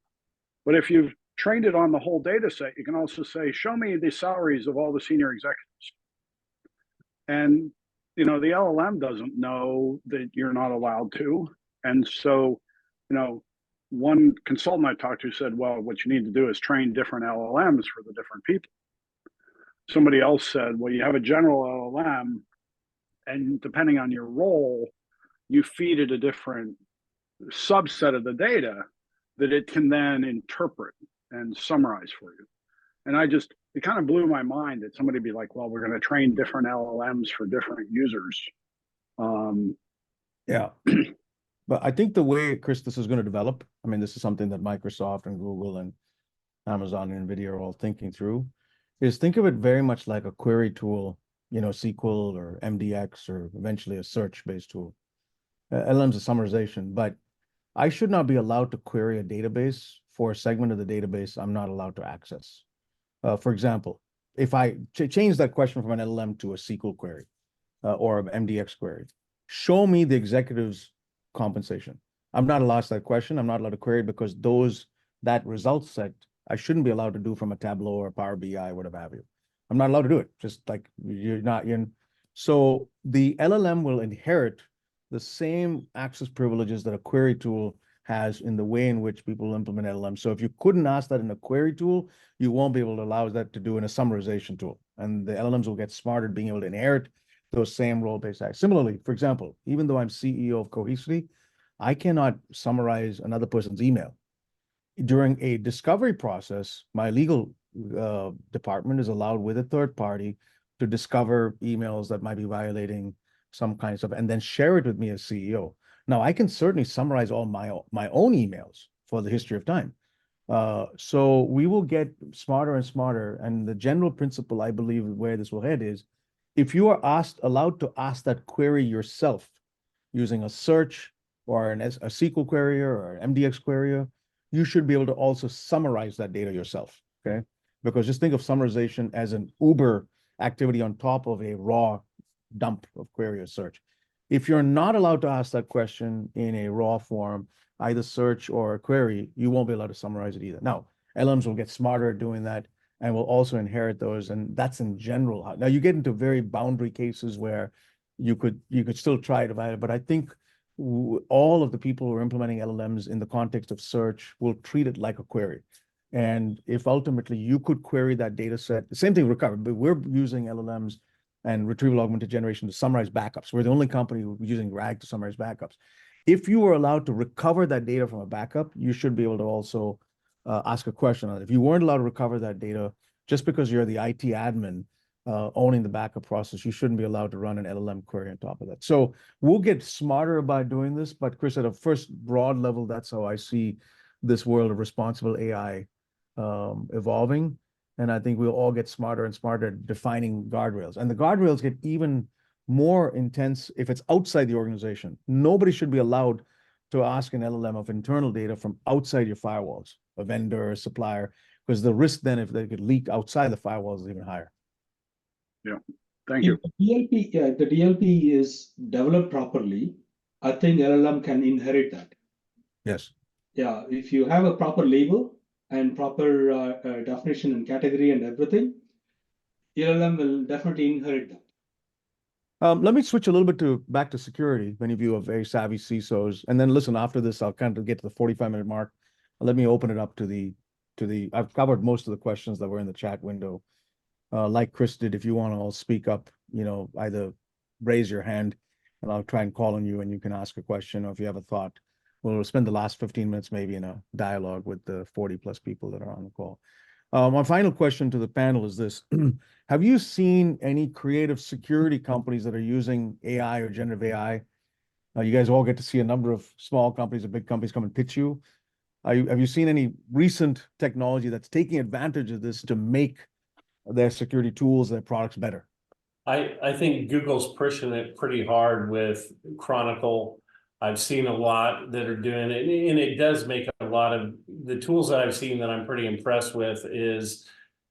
S8: But if you've trained it on the whole data set, you can also say, show me the salaries of all the senior executives. And the LLM doesn't know that you're not allowed to. And so, one consultant I talked to said, well, what you need to do is train different LLMs for the different people. Somebody else said, well, you have a general LLM, and depending on your role, you feed it a different subset of the data that it can then interpret and summarize for you. And it kind of blew my mind that somebody be like, well, we're going to train different LLMs for different users.
S3: Yeah. But I think the way, Chris, this is going to develop, I mean, this is something that Microsoft and Google and Amazon and NVIDIA are all thinking through, is think of it very much like a query tool, SQL or MDX or eventually a search-based tool. LLM's a summarization, but I should not be allowed to query a database for a segment of the database I'm not allowed to access. For example, if I change that question from an LLM to a SQL query or an MDX query, show me the executive's compensation. I'm not allowed to ask that question. I'm not allowed to query it because that result set I shouldn't be allowed to do from a Tableau or Power BI, whatever have you. I'm not allowed to do it. Just like you're not in. So the LLM will inherit the same access privileges that a query tool has in the way in which people implement LLM. So if you couldn't ask that in a query tool, you won't be able to allow that to do in a summarization tool. And the LLMs will get smarter at being able to inherit those same role-based acts. Similarly, for example, even though I'm CEO of Cohesity, I cannot summarize another person's email. During a discovery process, my legal department is allowed with a third party to discover emails that might be violating some kind of stuff and then share it with me as CEO. Now, I can certainly summarize all my own emails for the history of time. So we will get smarter and smarter. And the general principle, I believe, where this will head is if you are allowed to ask that query yourself using a search or a SQL query or an MDX query, you should be able to also summarize that data yourself, okay? Because just think of summarization as an Uber activity on top of a raw dump of query or search. If you're not allowed to ask that question in a raw form, either search or a query, you won't be allowed to summarize it either. Now, LLMs will get smarter at doing that and will also inherit those, and that's in general. Now, you get into very boundary cases where you could still try to divide it, but I think all of the people who are implementing LLMs in the context of search will treat it like a query. And if ultimately you could query that data set, the same thing recovered, but we're using LLMs and retrieval augmented generation to summarize backups. We're the only company who's using RAG to summarize backups. If you were allowed to recover that data from a backup, you should be able to also ask a question on it. If you weren't allowed to recover that data, just because you're the IT admin owning the backup process, you shouldn't be allowed to run an LLM query on top of that. So we'll get smarter about doing this, but Chris, at a first broad level, that's how I see this world of responsible AI evolving. And I think we'll all get smarter and smarter at defining guardrails. And the guardrails get even more intense if it's outside the organization. Nobody should be allowed to ask an LLM of internal data from outside your firewalls, a vendor, a supplier, because the risk then if they could leak outside the firewalls is even higher.
S8: Yeah, thank you.
S6: If the DLP is developed properly, I think LLM can inherit that.
S3: Yes.
S6: Yeah, if you have a proper label and proper definition and category and everything, LLM will definitely inherit that.
S3: Let me switch a little bit back to security. Many of you are very savvy CISOs. And then listen, after this, I'll kind of get to the 45-minute mark. Let me open it up to the, I've covered most of the questions that were in the chat window. Like Chris did, if you want to all speak up, either raise your hand and I'll try and call on you and you can ask a question, or if you have a thought, we'll spend the last 15 minutes maybe in a dialogue with the 40 plus people that are on the call. My final question to the panel is this. Have you seen any creative security companies that are using AI or generative AI? You guys all get to see a number of small companies or big companies come and pitch you. Have you seen any recent technology that's taking advantage of this to make their security tools, their products better?
S7: I think Google's pushing it pretty hard with Chronicle. I've seen a lot that are doing it, and it does make a lot of the tools that I've seen that I'm pretty impressed with is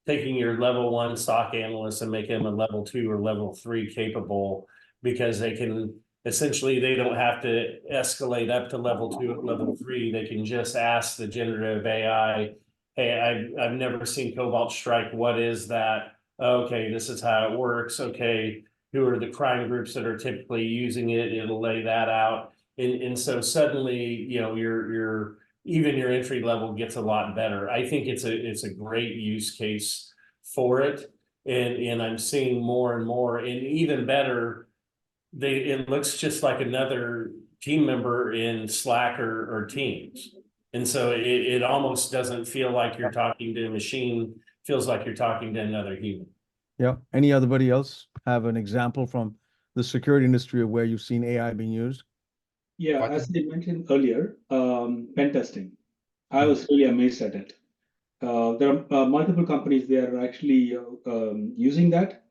S7: taking your level 1 SOC analyst and making them a level 2 or level 3 capable, because they can essentially, they don't have to escalate up to level 2 or level 3. They can just ask the generative AI, hey, I've never seen Cobalt Strike. What is that? Okay, this is how it works. Okay, who are the crime groups that are typically using it? It'll lay that out. And so suddenly, your even your entry level gets a lot better. I think it's a great use case for it. And I'm seeing more and more, and even better, it looks just like another team member in Slack or Teams. And so it almost doesn't feel like you're talking to a machine, feels like you're talking to another human.
S3: Yeah. Anybody else have an example from the security industry of where you've seen AI being used?
S6: Yeah, as I mentioned earlier, pen testing. I was really amazed at it. There are multiple companies that are actually using that.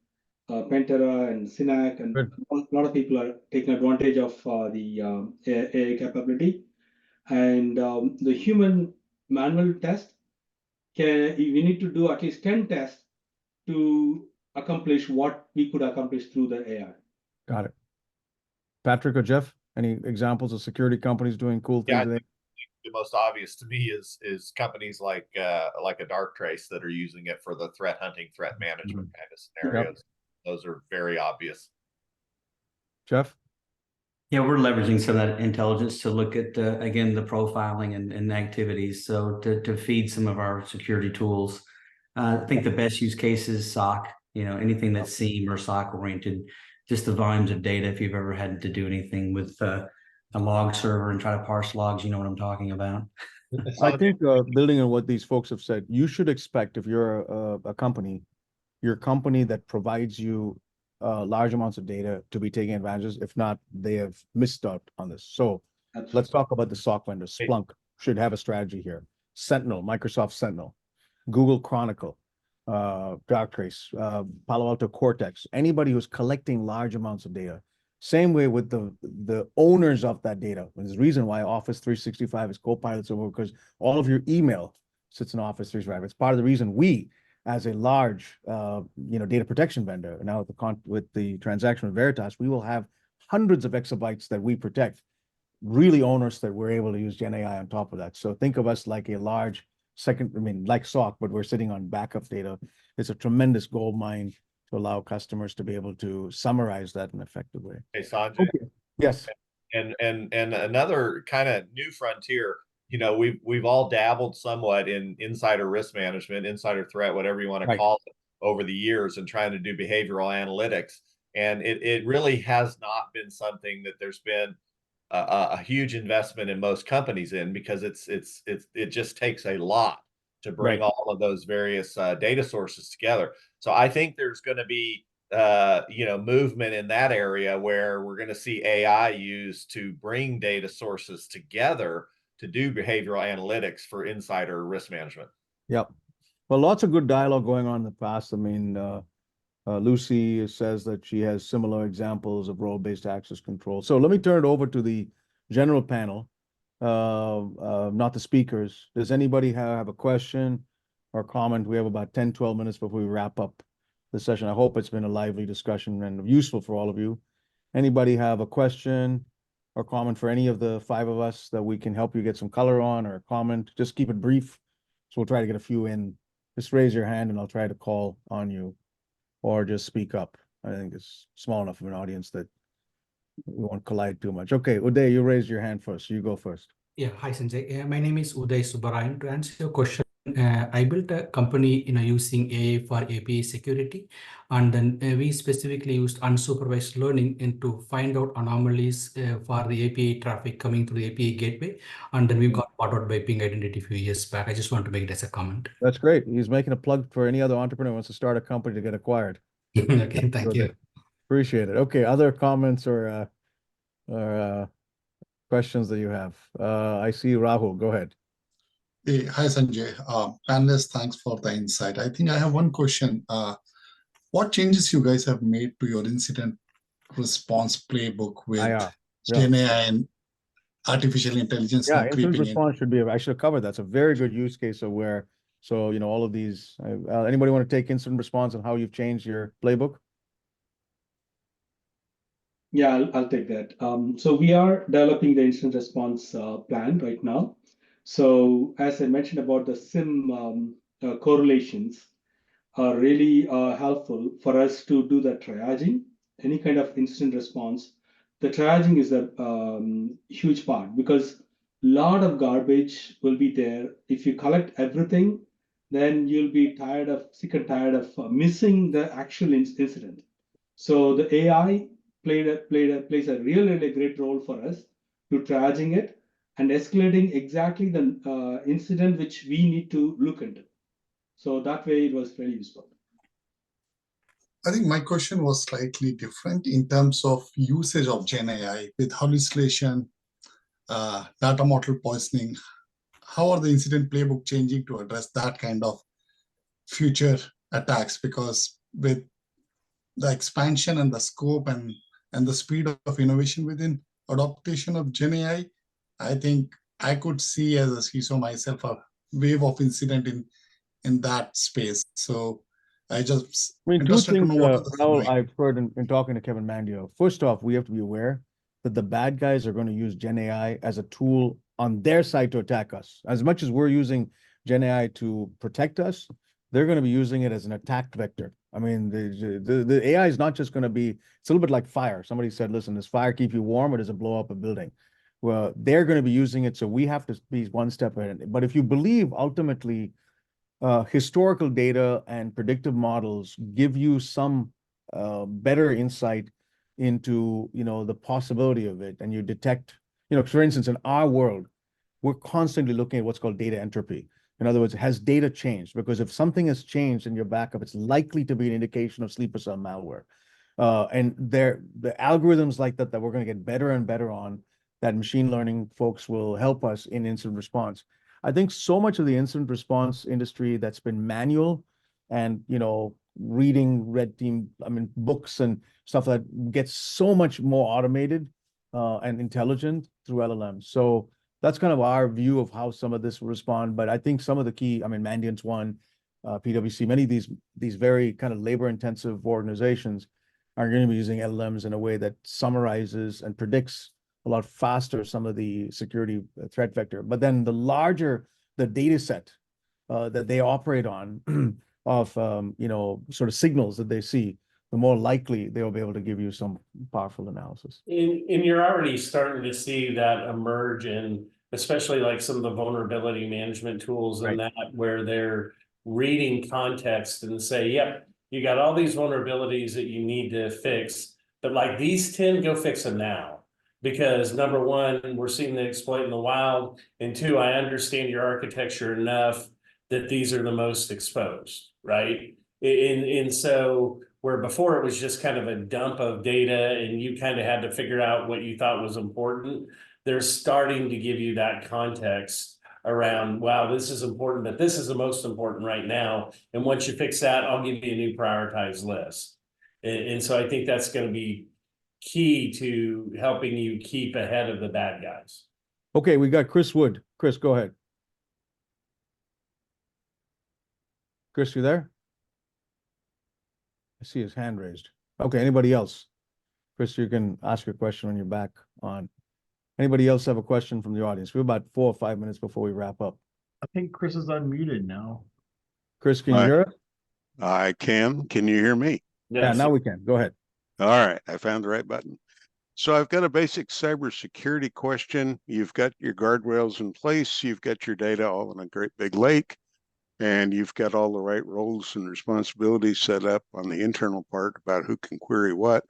S6: Pentera and Synac, and a lot of people are taking advantage of the AI capability. And the human manual test, we need to do at least 10 tests to accomplish what we could accomplish through the AI.
S3: Got it. Patrick or Jeff, any examples of security companies doing cool things?
S5: Yeah, the most obvious to me is companies like a Darktrace that are using it for the threat hunting, threat management kind of scenarios. Yep. Those are very obvious.
S3: Jeff?
S4: Yeah, we're leveraging some of that intelligence to look at, again, the profiling and activities. So to feed some of our security tools. I think the best use case is SOC, anything that's SIEM or SOC oriented, just the volumes of data. If you've ever had to do anything with a log server and try to parse logs, you know what I'm talking about.
S3: I think building on what these folks have said, you should expect, if you're a company, your company that provides you large amounts of data to be taking advantages. If not, they have missed out on this. So let's talk about the SOC vendors. Splunk should have a strategy here. Sentinel, Microsoft Sentinel, Google Chronicle, Darktrace, Palo Alto Cortex, anybody who's collecting large amounts of data. Same way with the owners of that data. There's a reason why Office 365 is Copilot, because all of your email sits in Office 365. It's part of the reason we, as a large, data protection vendor, now with the transaction with Veritas, we will have hundreds of exabytes that we protect. Really onerous that we're able to use Gen AI on top of that. So think of us like a large like SOC, but we're sitting on backup data. It's a tremendous gold mine to allow customers to be able to summarize that in an effective way.
S5: Hey, Sanjay.
S3: Okay. Yes.
S5: And another kind of new frontier, we've all dabbled somewhat in insider risk management, insider threat, whatever you want to call it. over the years and trying to do behavioral analytics. And it really has not been something that there's been a huge investment in most companies in, because it just takes a lot to bring all of those various data sources together. So I think there's going to be movement in that area where we're going to see AI used to bring data sources together to do behavioral analytics for insider risk management.
S3: Yep. Well, lots of good dialogue going on in the past. I mean, Lucy says that she has similar examples of role-based access control. So let me turn it over to the general panel, not the speakers. Does anybody have a question or comment? We have about 10, 12 minutes before we wrap up the session. I hope it's been a lively discussion and useful for all of you. Anybody have a question or comment for any of the 5 of us that we can help you get some color on, or a comment? Just keep it brief. So we'll try to get a few in. Just raise your hand and I'll try to call on you, or just speak up. I think it's small enough of an audience that we won't collide too much. Okay, Uday, you raised your hand first. You go first.
S9: Yeah, hi Sanjay. My name is Uday Subarayan. To answer your question, I built a company using AI for API security, and then we specifically used unsupervised learning to find out anomalies for the API traffic coming through the API gateway, and then we got bought out by Ping Identity a few years back. I just want to make it as a comment.
S3: That's great. He's making a plug for any other entrepreneur who wants to start a company to get acquired.
S9: Okay, thank you.
S3: Appreciate it. Okay, other comments or questions that you have? I see Rahul. Go ahead.
S10: Hey, hi Sanjay. Panelists, thanks for the insight. I think I have one question. What changes you guys have made to your incident response playbook with GenAI and artificial intelligence now
S3: incident
S10: creeping
S3: response should be, I should have covered that. It's a very good use case of where, so, all of these, anybody want to take incident response and how you've changed your playbook?
S6: Yeah, I'll take that. So we are developing the incident response plan right now. So as I mentioned about the SIM correlations are really helpful for us to do the triaging. Any kind of incident response, the triaging is a huge part, because a lot of garbage will be there. If you collect everything, then you'll be sick and tired of missing the actual incident. So the AI plays a really great role for us to triaging it and escalating exactly the incident which we need to look into. So that way it was very useful.
S10: I think my question was slightly different in terms of usage of GenAI with hallucination, data model poisoning. How are the incident playbook changing to address that kind of future attacks? Because with the expansion and the scope and the speed of innovation within adaptation of GenAI, I think I could see as a CISO myself a wave of incident in that space. So I just
S3: two
S10: interested
S3: things
S10: to know what others are doing.
S3: I've heard in talking to Kevin Mandio. First off, we have to be aware that the bad guys are going to use GenAI as a tool on their side to attack us. As much as we're using GenAI to protect us, they're going to be using it as an attack vector. I mean, the AI is not just going to be, it's a little bit like fire. Somebody said, listen, does fire keep you warm or does it blow up a building? Well, they're going to be using it, so we have to be one step ahead. But if you believe ultimately historical data and predictive models give you some better insight into, the possibility of it, and you detect, for instance, in our world, we're constantly looking at what's called data entropy. In other words, has data changed? Because if something has changed in your backup, it's likely to be an indication of sleeper cell malware. And the algorithms like that we're going to get better and better on, that machine learning folks will help us in incident response. I think so much of the incident response industry that's been manual and, reading red team, books and stuff that gets so much more automated and intelligent through LLMs. So that's kind of our view of how some of this will respond. But I think some of the key, Mandiant's one, PwC, many of these very kind of labor-intensive organizations are going to be using LLMs in a way that summarizes and predicts a lot faster some of the security threat vector. But then the larger the data set that they operate on of, sort of signals that they see, the more likely they will be able to give you some powerful analysis.
S7: And you're already starting to see that emerge in, especially like some of the vulnerability management tools and that, where they're reading context and say, yep, You got all these vulnerabilities that you need to fix, but like these 10, go fix them now. Because number one, we're seeing the exploit in the wild, and two, I understand your architecture enough that these are the most exposed, right? And so where before it was just kind of a dump of data and you kind of had to figure out what you thought was important, they're starting to give you that context around, wow, this is important, but this is the most important right now. And once you fix that, I'll give you a new prioritized list. And so I think that's going to be key to helping you keep ahead of the bad guys.
S3: Okay, we got Chris Wood. Chris, go ahead. Chris, you there? I see his hand raised. Okay, anybody else? Chris, you can ask your question when you're back on. Anybody else have a question from the audience? We're about 4 or 5 minutes before we wrap up.
S1: I think Chris is unmuted now.
S3: Chris, can you hear us?
S11: I can. Can you hear me?
S3: Yeah, now we can. Go ahead.
S11: All right. I found the right button. So I've got a basic cybersecurity question. You've got your guardrails in place. You've got your data all in a great big lake, and you've got all the right roles and responsibilities set up on the internal part about who can query what.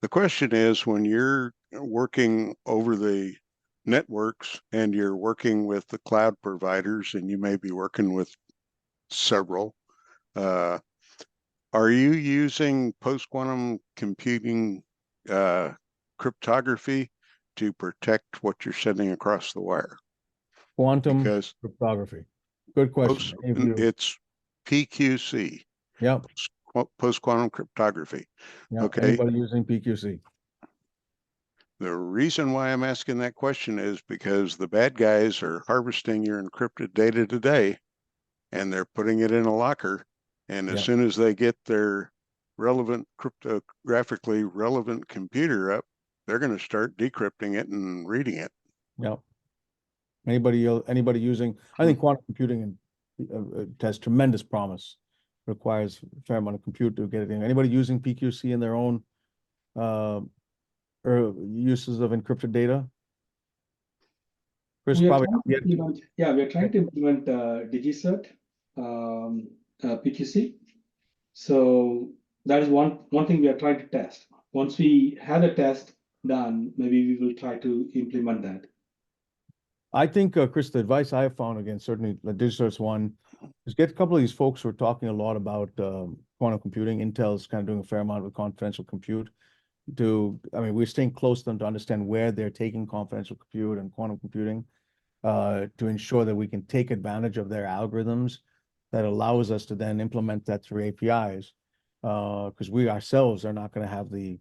S11: The question is, when you're working over the networks and you're working with the cloud providers, and you may be working with several, are you using post-quantum computing cryptography to protect what you're sending across the wire?
S3: Quantum cryptography. Good question.
S11: It's PQC.
S3: Yep.
S11: Post-quantum cryptography.
S3: Yep.
S11: Okay.
S3: Anybody using PQC?
S11: The reason why I'm asking that question is because the bad guys are harvesting your encrypted data today, and they're putting it in a locker. And as soon as they get their relevant, cryptographically relevant computer up, they're going to start decrypting it and reading it.
S3: Yep. Anybody using? I think quantum computing has tremendous promise. Requires a fair amount of compute to get it in. Anybody using PQC in their own or uses of encrypted data? Chris, probably.
S6: We're trying to implement DigiCert, PQC. So that is one thing we are trying to test. Once we have the test done, maybe we will try to implement that.
S3: I think, Chris, the advice I have found, again, certainly the DigiCert's one, is get a couple of these folks who are talking a lot about quantum computing. Intel's kind of doing a fair amount with confidential compute. We're staying close to them to understand where they're taking confidential compute and quantum computing to ensure that we can take advantage of their algorithms that allows us to then implement that through APIs. Because we ourselves are not going to have the,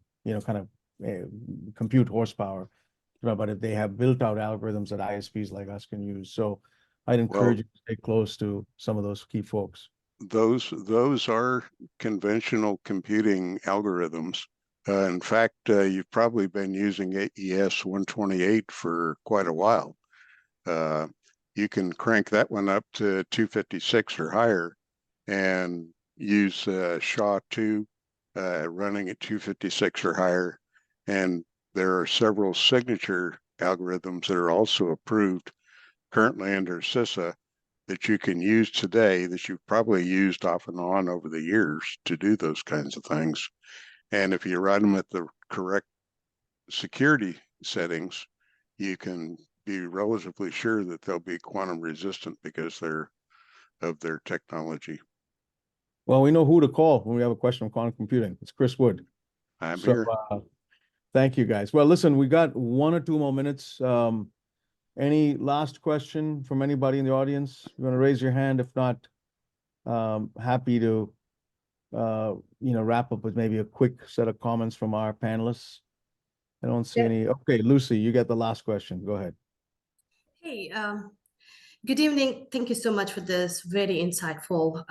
S3: compute horsepower. But if they have built out algorithms that ISPs like us can use. So I'd encourage you to stay close to some of those key folks.
S11: Those are conventional computing algorithms. In fact, you've probably been using AES 128 for quite a while. You can crank that one up to 256 or higher and use SHA-2 running at 256 or higher. And there are several signature algorithms that are also approved currently under CISA that you can use today that you've probably used off and on over the years to do those kinds of things. And if you run them at the correct security settings, you can be relatively sure that they'll be quantum resistant because they're of their technology.
S3: Well, we know who to call when we have a question on quantum computing. It's Chris Wood.
S11: I'm here.
S3: Thank you, guys. Well, listen, we got 1 or 2 more minutes. Any last question from anybody in the audience? You want to raise your hand? If not, happy to, wrap up with maybe a quick set of comments from our panelists. I don't see any. Okay, Lucy, you get the last question. Go ahead.
S12: Hey, good evening. Thank you so much for this very insightful,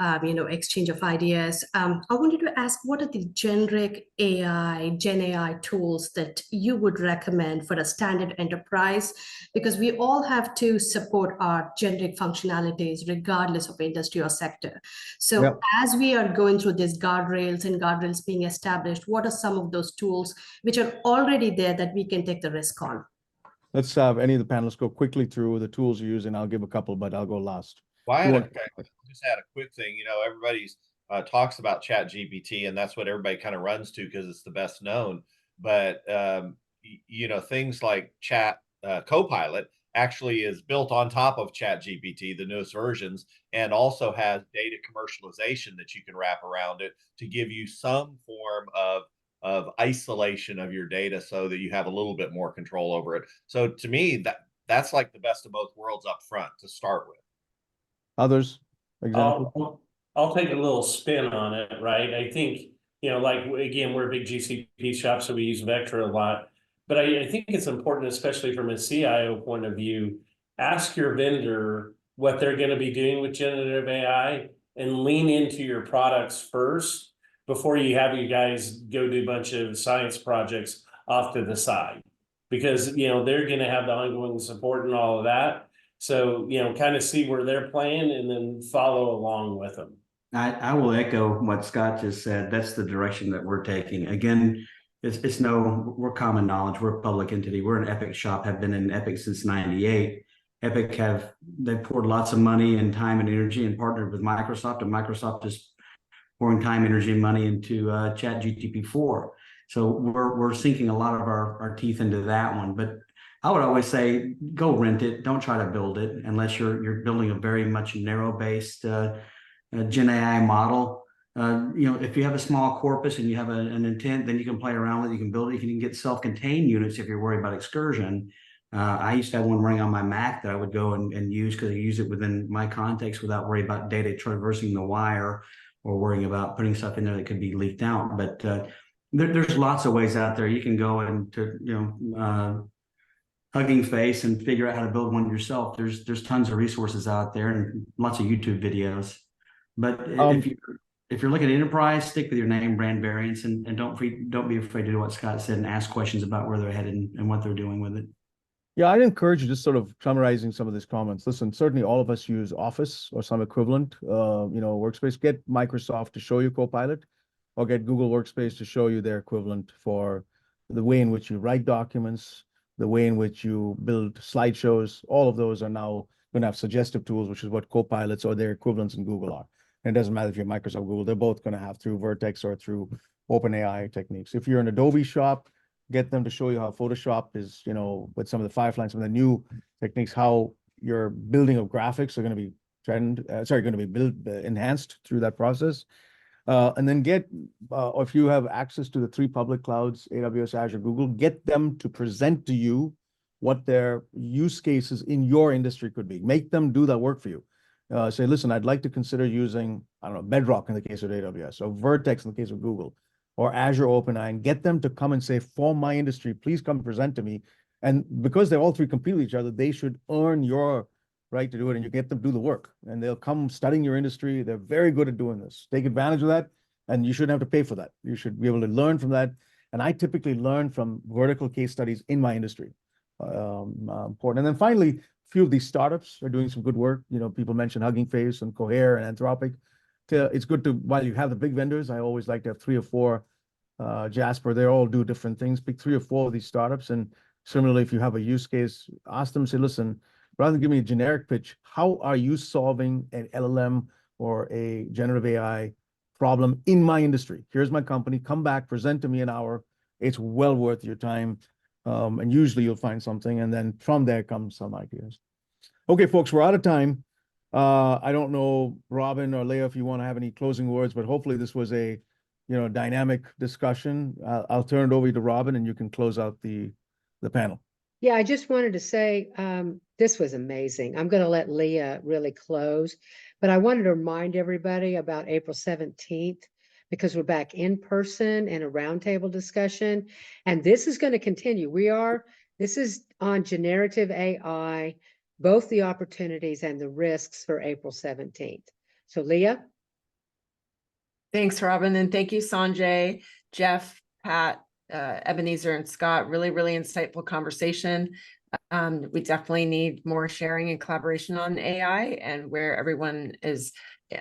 S12: exchange of ideas. I wanted to ask, what are the generic Gen AI tools that you would recommend for a standard enterprise? Because we all have to support our generic functionalities regardless of industry or sector. So as we are going through these guardrails and guardrails being established, what are some of those tools which are already there that we can take the risk on?
S3: Let's have any of the panelists go quickly through the tools you use, and I'll give a couple, but I'll go last.
S5: Well, I just had a quick thing. Everybody's talks about ChatGPT, and that's what everybody kind of runs to because it's the best known. But you know, things like Copilot actually is built on top of ChatGPT, the newest versions, and also has data commercialization that you can wrap around it to give you some form of isolation of your data so that you have a little bit more control over it. So to me, that's like the best of both worlds up front to start with.
S3: Others, example?
S7: I'll take a little spin on it, right? I think, you know, like, again, we're a big GCP shop, so we use Vector a lot. But I think it's important, especially from a CIO point of view, ask your vendor what they're going to be doing with generative AI and lean into your products first before you have you guys go do a bunch of science projects off to the side. Because, you know, they're going to have the ongoing support and all of that. So, you know, kind of see where they're playing and then follow along with them.
S4: I will echo what Scott just said. That's the direction that we're taking. Again, we're common knowledge. We're a public entity. We're an Epic shop, have been in Epic since '98. Epic they've poured lots of money and time and energy and partnered with Microsoft, and Microsoft is pouring time, energy, and money into ChatGPT 4. So we're sinking a lot of our teeth into that one. But I would always say, go rent it. Don't try to build it unless you're building a very much narrow-based Gen AI model. You know, if you have a small corpus and you have an intent, then you can play around with it. You can build it. You can get self-contained units if you're worried about excursion. I used to have one running on my Mac that I would go and use because I use it within my context without worrying about data traversing the wire or worrying about putting stuff in there that could be leaked out. But there's lots of ways out there. You can go into, you know, Hugging Face and figure out how to build one yourself. There's tons of resources out there and lots of YouTube videos. But if you're looking at enterprise, stick with your name brand variants and don't be afraid to do what Scott said and ask questions about where they're headed and what they're doing with it.
S3: Yeah, I'd encourage you, just sort of summarizing some of these comments. Listen, certainly all of us use Office or some equivalent, you know, workspace. Get Microsoft to show you Copilot, or get Google Workspace to show you their equivalent for the way in which you write documents, the way in which you build slideshows. All of those are now going to have suggestive tools, which is what Copilots or their equivalents in Google are. And it doesn't matter if you're Microsoft or Google, they're both going to have through Vertex or through OpenAI techniques. If you're an Adobe shop, get them to show you how Photoshop is, you know, with some of the Firefly, some of the new techniques, how your building of graphics are going to be enhanced through that process. And then or if you have access to the 3 public clouds, AWS, Azure, Google, get them to present to you what their use cases in your industry could be. Make them do that work for you. Say, listen, I'd like to consider using, I don't know, Bedrock in the case of AWS, or Vertex in the case of Google, or Azure OpenAI, and get them to come and say, for my industry, please come present to me. And because they're all 3 compete with each other, they should earn your right to do it, and you get them to do the work. And they'll come studying your industry. They're very good at doing this. Take advantage of that, and you shouldn't have to pay for that. You should be able to learn from that. And I typically learn from vertical case studies in my industry. Important. And then finally, a few of these startups are doing some good work. You know, people mentioned Hugging Face and Cohere and Anthropic. It's good to, while you have the big vendors, I always like to have 3 or 4, Jasper, they all do different things. Pick 3 or 4 of these startups. And similarly, if you have a use case, ask them, say, listen, rather than give me a generic pitch, how are you solving an LLM or a generative AI problem in my industry? Here's my company. Come back, present to me an hour. It's well worth your time. And usually you'll find something. And then from there comes some ideas. Okay, folks, we're out of time. I don't know, Robin or Leah, if you want to have any closing words, but hopefully this was a, you know, dynamic discussion. I'll turn it over to Robin and you can close out the panel.
S13: Yeah, I just wanted to say this was amazing. I'm going to let Leah really close, but I wanted to remind everybody about April 17th, because we're back in person in a roundtable discussion, and this is going to continue. This is on generative AI, both the opportunities and the risks for April 17th. So Leah?
S2: Thanks, Robin. And thank you, Sanjay, Jeff, Pat, Ebenezer, and Scott. Really, really insightful conversation. We definitely need more sharing and collaboration on AI, and where everyone is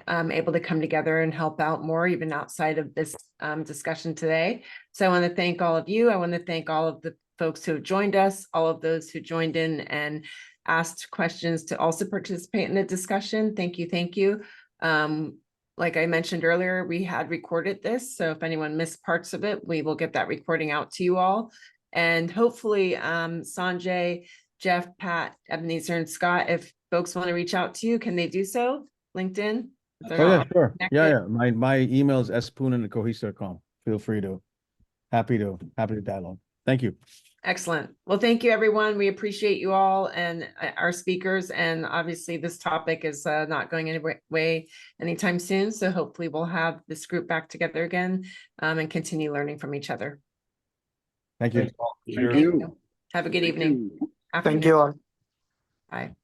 S2: able to come together and help out more, even outside of this discussion today. So I want to thank all of you. I want to thank all of the folks who have joined us, all of those who joined in and asked questions to also participate in the discussion. Thank you. Thank you. like I mentioned earlier, we had recorded this. So if anyone missed parts of it, we will get that recording out to you all. And hopefully, Sanjay, Jeff, Pat, Ebenezer, and Scott, if folks want to reach out to you, can they do so? LinkedIn? If they're
S3: Oh, yeah,
S2: not
S3: sure. Yeah,
S2: connected?
S3: yeah. My email is spoonen@cohesity.com. Feel free to, happy to dialogue. Thank you.
S2: Excellent. Well, thank you, everyone. We appreciate you all and our speakers. And obviously, this topic is not going anyway anytime soon. So hopefully we'll have this group back together again and continue learning from each other.
S3: Thank you.
S7: Thanks all.
S8: Thank
S7: Cheers.
S8: you.
S2: Have a good
S8: Thank
S2: evening.
S8: you.
S2: Afternoon.
S14: Thank you all.
S2: Bye.